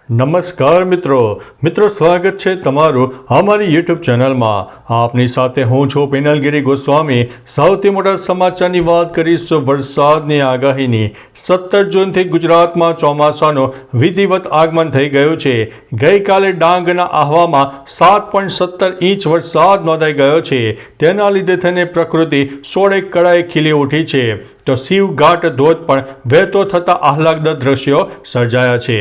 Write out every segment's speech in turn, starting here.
નમસ્કાર મિત્રો સ્વાગત છે તમારું અમારી યુટ્યુબ ચેનલમાં। આપની સાથે હું છું પિનલગીરી ગોસ્વામી। સૌથી મોટા સમાચારની વાત કરીશું વરસાદની આગાહીની। 17 જૂનથી ગુજરાતમાં ચોમાસાનું વિધિવત આગમન થઈ ગયું છે। ગઈકાલે ડાંગના આહવામાં 7.17 ઇંચ વરસાદ નોંધાઈ ગયો છે। તેના લીધે થઈને પ્રકૃતિ સોળે કળાએ ખીલી ઉઠી છે તો શિવઘાટ ધોધ પણ વહેતો થતા આહલાદક દ્રશ્યો સર્જાયા છે।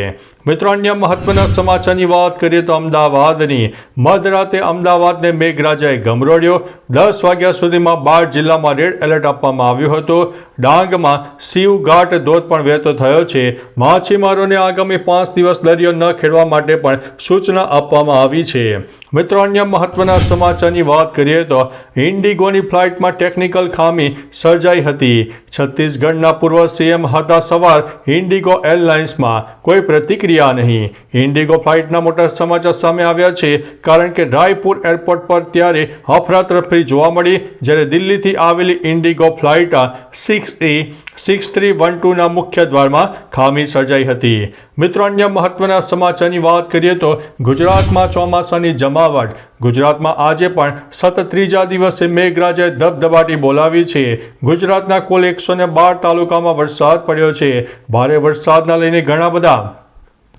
મિત્રો, અન્ય મહત્વના સમાચારની વાત કરીએ તો અમદાવાદની મધરાતે અમદાવાદને મેઘરાજાએ ગમરોડ્યો। 10 વાગ્યા સુધીમાં 12 જિલ્લામાં રેડ એલર્ટ આપવામાં આવ્યું હતું। ડાંગમાં શિવઘાટ ધોધ પણ વહેતો થયો છે। માછીમારોને આગામી 5 દિવસ દરિયો ન ખેડવા માટે પણ સૂચના આપવામાં આવી છે। મિત્રો, અન્ય મહત્વના સમાચારની વાત કરીએ તો ઇન્ડિગોની ફ્લાઇટમાં ટેકનિકલ ખામી સર્જાઈ હતી। છત્તીસગઢના પૂર્વ સીએમ હતા સવાર ઇન્ડિગો એરલાઇન્સમાં, કોઈ પ્રતિક્રિયા નહીં। ઇન્ડિગો ફ્લાઇટના મોટા સમાચાર સામે આવ્યા છે કારણ કે રાયપુર એરપોર્ટ પર ત્યારે અફરાતફરી જોવા મળી, જ્યારે દિલ્હીથી આવેલી ઇન્ડિગો ફ્લાઇટ 6E6312ના મુખ્ય દ્વારમાં ખામી સર્જાઈ હતી। મિત્રો, અન્ય મહત્વના સમાચારની વાત કરીએ તો ગુજરાતમાં ચોમાસાની જમાવટ। ગુજરાતમાં આજે પણ સતત ત્રીજા દિવસે મેઘરાજાએ ધબધબાટી બોલાવી છે। ગુજરાતના કુલ 112 તાલુકામાં વરસાદ પડ્યો છે। ભારે વરસાદના લઈને ઘણા બધા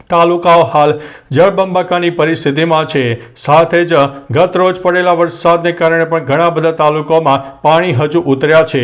તાલુકાઓ હાલ જળબંબાકારની પરિસ્થિતિમાં છે। સાથે જ ગત રોજ પડેલા વરસાદને કારણે પણ ઘણા બધા તાલુકાઓમાં પાણી હજુ ઉતર્યા છે।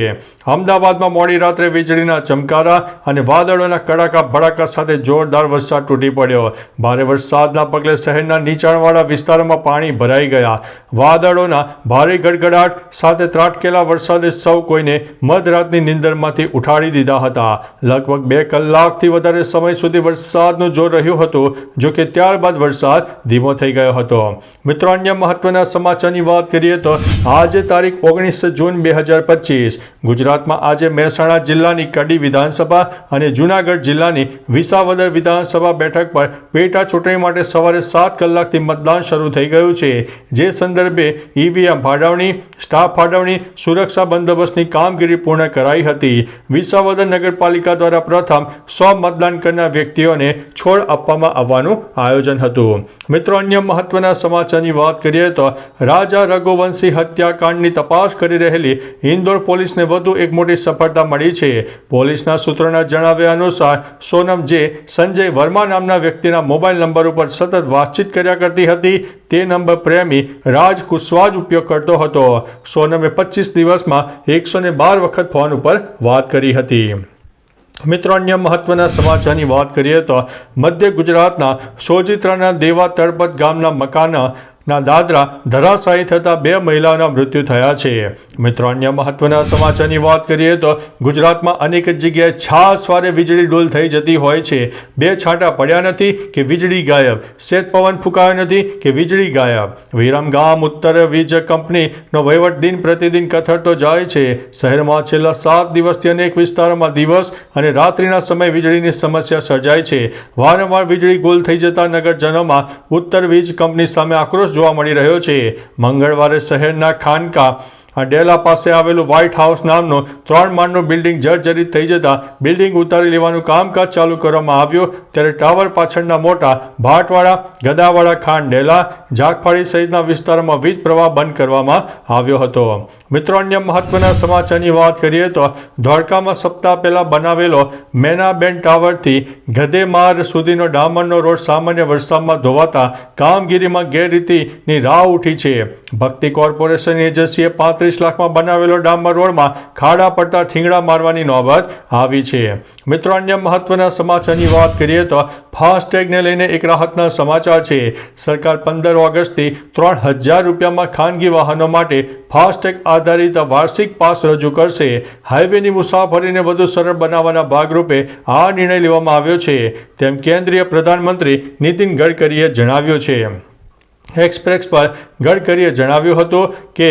અમદાવાદમાં મોડી રાત્રે વીજળીના ચમકારા અને વાદળોના કડાકા ભડાકા સાથે જોરદાર વરસાદ તૂટી પડ્યો। ભારે વરસાદના પગલે શહેરના નીચાણવાળા વિસ્તારોમાં પાણી ભરાઈ ગયા। વાદળોના ભારે ગડગડાટ સાથે ત્રાટકેલા વરસાદે સૌ કોઈને મધરાતની નિંદરમાંથી ઉઠાડી દીધા હતા। લગભગ 2 કલાકથી વધારે સમય સુધી વરસાદનું જોર રહ્યું હતું, જો કે ત્યારબાદ વરસાદ ધીમો થઈ ગયો હતો। મિત્રો, અન્ય મહત્વના સમાચારની વાત કરીએ તો આજે તારીખ 19 જૂન 2025 ગુજરાતમાં આજે મહેસાણા જિલ્લાની કડી વિધાનસભા અને જૂનાગઢ જિલ્લાની વિસાવદર વિધાનસભા બેઠક પર પેટા ચૂંટણી માટે સવારે 7 કલાકથી મતદાન શરૂ થઈ ગયું છે। જે સંદર્ભે ઈવીએમ ફાળવણી, સ્ટાફ ફાળવણી, સુરક્ષા બંદોબસ્તની કામગીરી પૂર્ણ કરાઈ હતી। વિસાવદર નગરપાલિકા દ્વારા પ્રથમ 100 મતદાન કરનાર વ્યક્તિઓને છોડ આપવામાં આવવાનું આયોજન હતું। મિત્રો, અન્ય મહત્વના સમાચારની વાત કરીએ તો રાજા રઘુવંશી હત્યાકાંડની તપાસ કરી રહેલી ઇન્દોર પોલીસને વધુ એક મોટી સફળતા મળી છે। પોલીસના સૂત્રોના જણાવ્યા અનુસાર સોનમ જે સંજય વર્મા નામના વ્યક્તિના મોબાઈલ નંબર ઉપર સતત વાતચીત કર્યા કરતી હતી, તે નંબર પ્રેમી રાજ કુશવાહ ઉપયોગ કરતો હતો। સોનમે 25 દિવસમાં 112 વખત ફોન ઉપર વાત કરી હતી। મિત્રો, અન્ય મહત્વના સમાચારની વાત કરીએ તો મધ્ય ગુજરાતના સોજિત્રાના દેવા તળપત ગામના મકાનના દાદરા ધરાશાયી થતા 2 મહિલાઓના મૃત્યુ થયા છે। મિત્રો, અન્ય મહત્વના સમાચારની વાત કરીએ તો ગુજરાતમાં અનેક જગ્યાએ છાસવારે વીજળી ડોલ થઈ જતી હોય છે। 2 છાંટા પડ્યા નથી કે વીજળી ગાયબ, શેત પવન ફૂંકાયો નથી કે વીજળી ગાયબ। વિરમગામ ઉત્તર વીજ કંપનીનો વહીવટ દિન પ્રતિદિન કથળતો જાય છે। શહેરમાં છેલ્લા 7 દિવસથી અનેક વિસ્તારોમાં દિવસ અને રાત્રિના સમયે વીજળીની સમસ્યા સર્જાય છે। વારંવાર વીજળી ગુલ થઈ જતા નગરજનોમાં ઉત્તર વીજ કંપની સામે આક્રોશ જોવા મળી રહ્યો છે। મંગળવારે શહેરના ખાનકા ડેલા પાસે આવેલું વ્હાઇટ હાઉસ નામનું 3 માળનું બિલ્ડિંગ જર્જરિત થઈ જતા બિલ્ડિંગ ઉતારી લેવાનું કામકાજ ચાલુ કરવામાં આવ્યું, ત્યારે ટાવર પાછળના મોટા ભાટવાડા, ગદાવાડા, ખાન ડેલા, જાગફાળી સહિતના વિસ્તારોમાં વીજ પ્રવાહ બંધ કરવામાં આવ્યો હતો। મિત્રો, અન્ય મહત્વના સમાચારની વાત કરીએ તો ધોળકામાં સપ્તાહ પહેલા બનાવેલો મેનાબેન ટાવરથી ગધેમાર સુધીનો ડામરનો રોડ સામાન્ય વરસાદમાં ધોવાતા કામગીરીમાં ગેરરીતિની રાવ ઉઠી છે। ભક્તિ કોર્પોરેશન એજન્સીએ 35 લાખમાં બનાવેલો ડામર રોડમાં ખાડા પડતા ઠીંગડા મારવાની નોબત આવી છે। મિત્રો, અન્ય મહત્વના સમાચારની વાત કરીએ તો ફાસ્ટેગને લઈને એક રાહતના સમાચાર છે। સરકાર 15 ઓગસ્ટથી 3000 રૂપિયામાં ખાનગી વાહનો માટે ફાસ્ટેગ આધારિત વાર્ષિક પાસ રજૂ કરશે। હાઈવેની મુસાફરીને વધુ સરળ બનાવવાના ભાગરૂપે આ નિર્ણય લેવામાં આવ્યો છે, તેમ કેન્દ્રીય પ્રધાનમંત્રી નીતિન ગડકરીએ જણાવ્યું છે। એક્સપ્રેસ પર ગડકરીએ જણાવ્યું હતું કે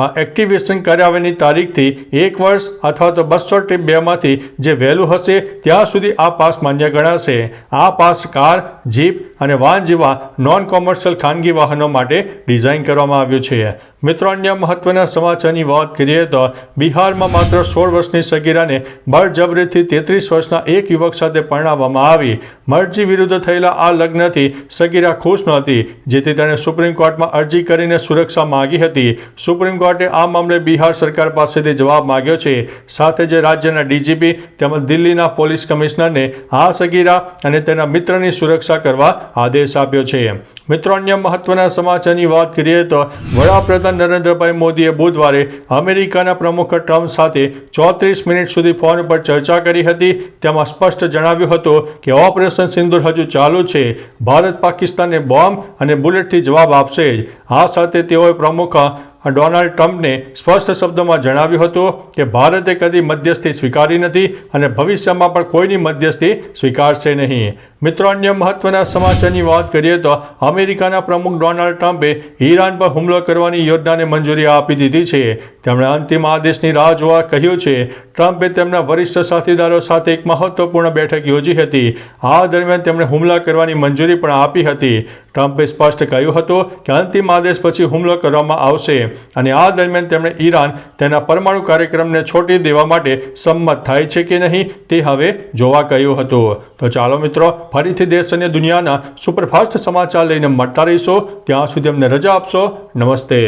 આ એક્ટિવેશન કરાવ્યાની તારીખથી 1 વર્ષ અથવા તો 202 જે વહેલું હશે ત્યાં સુધી આ પાસ માન્ય ગણાશે. આ પાસ કાર, જીપ અને વાન જેવા નોન કોમર્શિયલ ખાનગી વાહનો માટે ડિઝાઇન કરવામાં આવ્યું છે. મિત્રો, અન્ય મહત્વના સમાચારની વાત કરીએ તો બિહારમાં માત્ર 16 વર્ષની સગીરાને બળજબરીથી 33 વર્ષના એક યુવક સાથે પરણાવવામાં આવી. મરજી વિરુદ્ધ થયેલા આ લગ્નથી સગીરા ખુશ નહોતી, જેથી તેણે સુપ્રીમ કોર્ટમાં અરજી કરીને સુરક્ષા માંગી હતી. સુપ્રીમ કોર્ટે આ મામલે બિહાર સરકાર પાસેથી જવાબ માંગ્યો છે. સાથે જ રાજ્યના ડીજીપી તેમજ દિલ્હીના પોલીસ કમિશનરને આ સગીરા અને તેના મિત્રની સુરક્ષા કરવા આદેશ આપ્યો છે. મિત્રો, અન્ય મહત્વના સમાચારની વાત કરીએ તો વડાપ્રધાન નરેન્દ્રભાઈ મોદીએ બુધવારે અમેરિકાના પ્રમુખ ટ્રમ્પ સાથે 34 મિનિટ સુધી ફોન પર ચર્ચા કરી હતી. તેમાં સ્પષ્ટ જણાવ્યું હતું કે ઓપરેશન સિંદૂર હજુ ચાલુ છે. ભારત પાકિસ્તાનને બોમ્બ અને બુલેટથી જવાબ આપશે જ. આ સાથે તેઓએ પ્રમુખ ડોનાલ્ડ ટ્રમ્પને સ્પષ્ટ શબ્દોમાં જણાવ્યું હતું કે ભારતે કદી મધ્યસ્થી સ્વીકારી નથી અને ભવિષ્યમાં પણ કોઈની મધ્યસ્થી સ્વીકારશે નહીં. મિત્રો, અન્ય મહત્વના સમાચારની વાત કરીએ તો અમેરિકાના પ્રમુખ ડોનાલ્ડ ટ્રમ્પે ઈરાન પર હુમલો કરવાની યોજનાને મંજૂરી આપી દીધી છે. તેમણે અંતિમ આદેશની રાહ જોવા કહ્યું છે. ટ્રમ્પે તેમના વરિષ્ઠ સાથીદારો સાથે એક મહત્વપૂર્ણ બેઠક યોજી હતી. આ દરમિયાન તેમણે હુમલા કરવાની મંજૂરી પણ આપી હતી. ટ્રમ્પે સ્પષ્ટ કહ્યું હતું કે અંતિમ આદેશ પછી હુમલો કરવામાં આવશે અને આ દરમિયાન તેમણે ઈરાન તેના પરમાણુ કાર્યક્રમને છોડી દેવા માટે સંમત થાય છે કે નહીં તે હવે જોવા કહ્યું હતું. તો ચાલો મિત્રો, ફરીથી દેશ અને દુનિયાના સુપરફાસ્ટ સમાચાર લઈને મળતા રહીશો. ત્યાં સુધી અમને રજા આપશો. નમસ્તે.